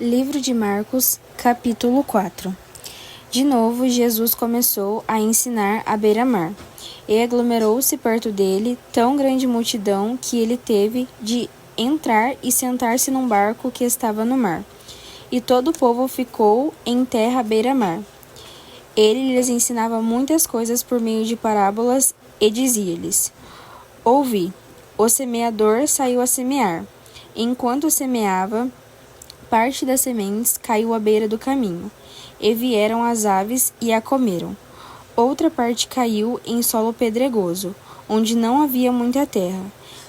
Livro de Marcos, capítulo 4. De novo, Jesus começou a ensinar à beira-mar, e aglomerou-se perto dele tão grande multidão que ele teve de entrar e sentar-se num barco que estava no mar. E todo o povo ficou em terra à beira-mar. Ele lhes ensinava muitas coisas por meio de parábolas e dizia-lhes: Ouvi, o semeador saiu a semear. Enquanto semeava, parte das sementes caiu à beira do caminho, e vieram as aves e a comeram. Outra parte caiu em solo pedregoso, onde não havia muita terra,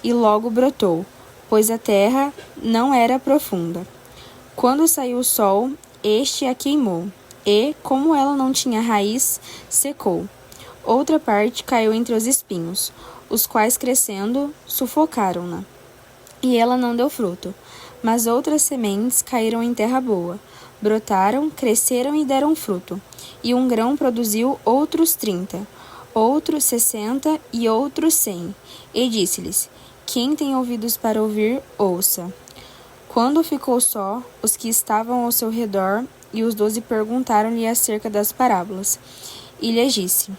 e logo brotou, pois a terra não era profunda. Quando saiu o sol, este a queimou, e, como ela não tinha raiz, secou. Outra parte caiu entre os espinhos, os quais, crescendo, sufocaram-na, e ela não deu fruto. Mas outras sementes caíram em terra boa, brotaram, cresceram e deram fruto. E um grão produziu outros 30, outros 60 e outros 100. E disse-lhes: Quem tem ouvidos para ouvir, ouça. Quando ficou só, os que estavam ao seu redor e os 12 perguntaram-lhe acerca das parábolas. E lhes disse: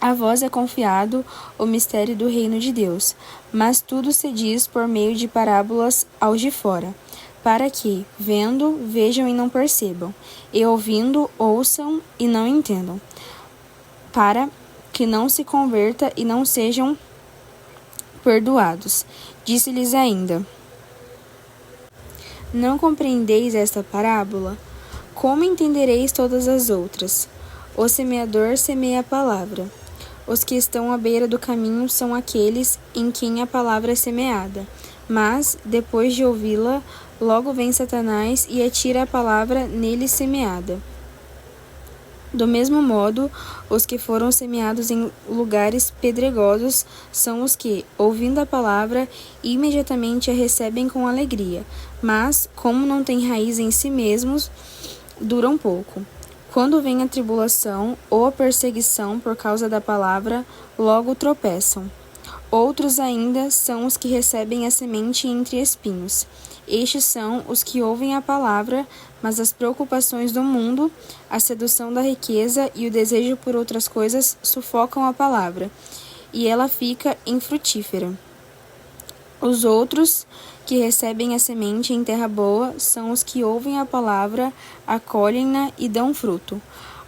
A vós é confiado o mistério do reino de Deus, mas tudo se diz por meio de parábolas aos de fora, para que, vendo, vejam e não percebam, e ouvindo, ouçam e não entendam, para que não se converta e não sejam perdoados. Disse-lhes ainda: Não compreendeis esta parábola? Como entendereis todas as outras? O semeador semeia a palavra. Os que estão à beira do caminho são aqueles em quem a palavra é semeada. Mas, depois de ouvi-la, logo vem Satanás e atira a palavra neles semeada. Do mesmo modo, os que foram semeados em lugares pedregosos são os que, ouvindo a palavra, imediatamente a recebem com alegria, mas, como não têm raiz em si mesmos, duram pouco. Quando vem a tribulação ou a perseguição por causa da palavra, logo tropeçam. Outros ainda são os que recebem a semente entre espinhos. Estes são os que ouvem a palavra, mas as preocupações do mundo, a sedução da riqueza e o desejo por outras coisas sufocam a palavra, e ela fica infrutífera. Os outros que recebem a semente em terra boa são os que ouvem a palavra, acolhem-na e dão fruto.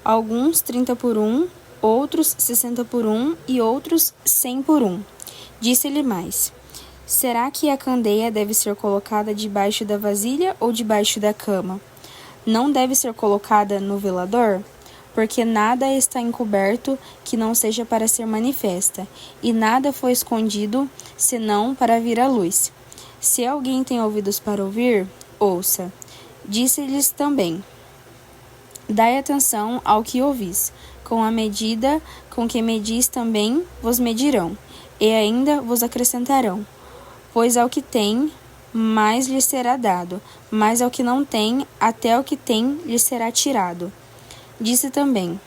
Alguns 30 por 1, outros 60 por 1 e outros 100 por 1. Disse-lhe mais: Será que a candeia deve ser colocada debaixo da vasilha ou debaixo da cama? Não deve ser colocada no velador? Porque nada está encoberto que não seja para ser manifesta, e nada foi escondido, senão para vir à luz. Se alguém tem ouvidos para ouvir, ouça. Disse-lhes também: Dai atenção ao que ouvis. Com a medida com que medis também vos medirão, e ainda vos acrescentarão. Pois ao que tem, mais lhe será dado, mas ao que não tem, até o que tem lhe será tirado. Disse também: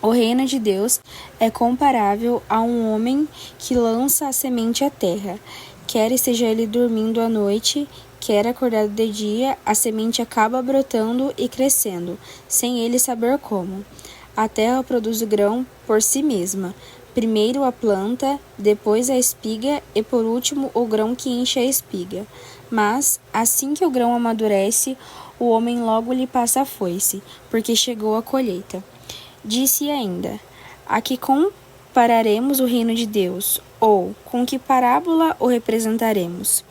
O reino de Deus é comparável a um homem que lança a semente à terra. Quer esteja ele dormindo à noite, quer acordado de dia, a semente acaba brotando e crescendo, sem ele saber como. A terra produz o grão por si mesma. Primeiro a planta, depois a espiga e por último o grão que enche a espiga. Mas, assim que o grão amadurece, o homem logo lhe passa a foice, porque chegou a colheita. Disse ainda: A que compararemos o reino de Deus? Ou, com que parábola o representaremos?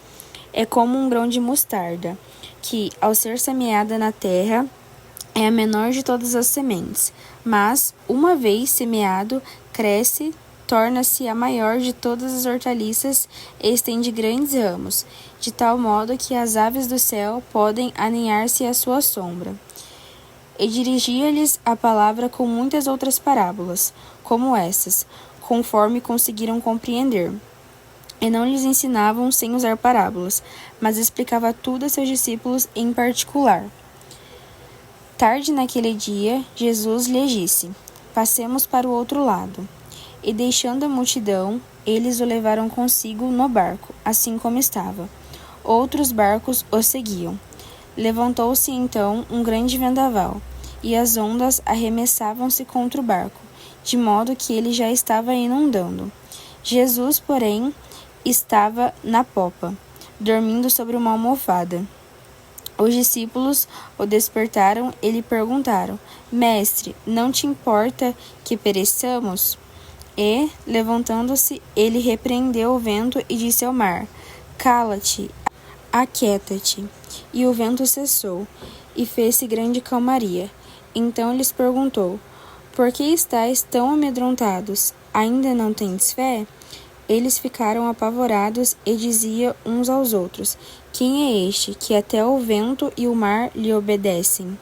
É como um grão de mostarda, que, ao ser semeada na terra, é a menor de todas as sementes, mas, uma vez semeado, cresce, torna-se a maior de todas as hortaliças e estende grandes ramos, de tal modo que as aves do céu podem aninhar-se à sua sombra. E dirigia-lhes a palavra com muitas outras parábolas, como essas, conforme conseguiram compreender. E não lhes ensinavam sem usar parábolas, mas explicava tudo a seus discípulos em particular. Tarde naquele dia, Jesus lhes disse: Passemos para o outro lado. E deixando a multidão, eles o levaram consigo no barco, assim como estava. Outros barcos o seguiam. Levantou-se então um grande vendaval, e as ondas arremessavam-se contra o barco, de modo que ele já estava inundando. Jesus, porém, estava na popa, dormindo sobre uma almofada. Os discípulos o despertaram e lhe perguntaram: Mestre, não te importa que pereçamos? E, levantando-se, ele repreendeu o vento e disse ao mar: Cala-te, aquieta-te. E o vento cessou, e fez-se grande calmaria. Então lhes perguntou: Por que estáis tão amedrontados? Ainda não tendes fé? Eles ficaram apavorados e diziam uns aos outros: Quem é este, que até o vento e o mar lhe obedecem?